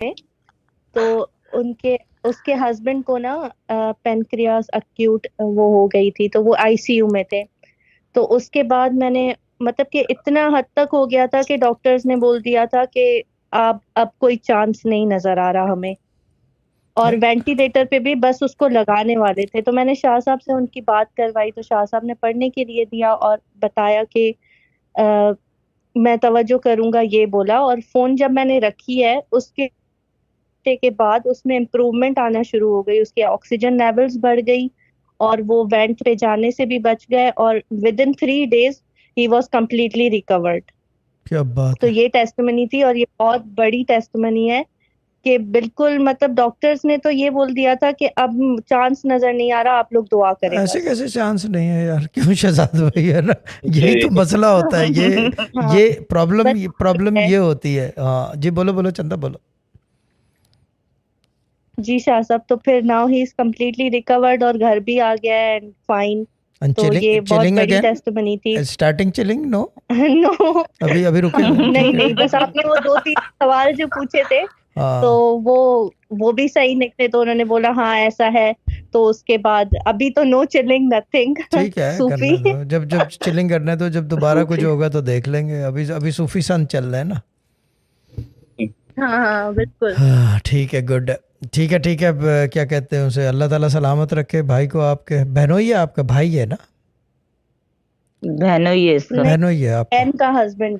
थे। तो उनके उसके हस्बैंड को ना पेनक्रियास अक्यूट वो हो गई थी, तो वो आईसीयू में थे। तो उसके बाद मैंने, मतलब कि इतना हद तक हो गया था कि डॉक्टर्स ने बोल दिया था कि अब कोई चांस नहीं नजर आ रहा हमें, और वेंटिलेटर पे भी बस उसको लगाने वाले थे। तो मैंने शाह साहब से उनकी बात करवाई, तो शाह साहब ने पढ़ने के लिए दिया और बताया कि आ, मैं तवज्जो करूंगा, ये बोला। और फोन जब मैंने रखी है उसके के बाद उसमें इम्प्रूवमेंट आना शुरू हो गई, उसके ऑक्सीजन लेवल्स बढ़ गई और वो वेंट पे जाने से भी बच गए, और with in 3 days he was completely recovered. क्या बात तो है। ये टेस्टमनी थी, और ये बहुत बड़ी टेस्टमनी है कि बिल्कुल, मतलब डॉक्टर्स ने तो ये बोल दिया था कि अब चांस नजर नहीं आ रहा, आप लोग दुआ करें ऐसे बस। कैसे चांस नहीं है यार, क्यों शहजाद भाई, है ना। यही तो जी। मसला होता है ये। हाँ, ये प्रॉब्लम बस प्रॉब्लम है। ये होती है। हाँ जी, बोलो बोलो चंदा बोलो। जी शाह साहब, तो फिर now he is completely recovered और घर भी आ गया है एंड फाइन। एंड तो चिलिंग ये बहुत चिलिंग बड़ी अगेन, टेस्टमनी थी। Starting chilling no. नो। अभी अभी रुके हुए हैं, नहीं ठीक है। नहीं, बस आपने वो 2-3 सवाल जो पूछे थे, तो हाँ वो वो भी सही निकले, तो उन्होंने बोला हाँ ऐसा है। तो उसके बाद अभी तो नो चिलिंग नथिंग। ठीक है, सूफी। करने दो। जब जब चिलिंग करना है तो जब दोबारा कुछ सूफी। होगा तो देख लेंगे। अभी अभी सूफी सन चल रहा है ना। हाँ हाँ बिल्कुल। हाँ ठीक है, गुड। ठीक है ठीक है। अब क्या कहते हैं उसे, अल्लाह ताला सलामत रखे भाई को आपके। बहनोई है आपका, भाई है ना। बहनोई है इसका। नहीं, बहनोई है आपका। बहन का हस्बैंड।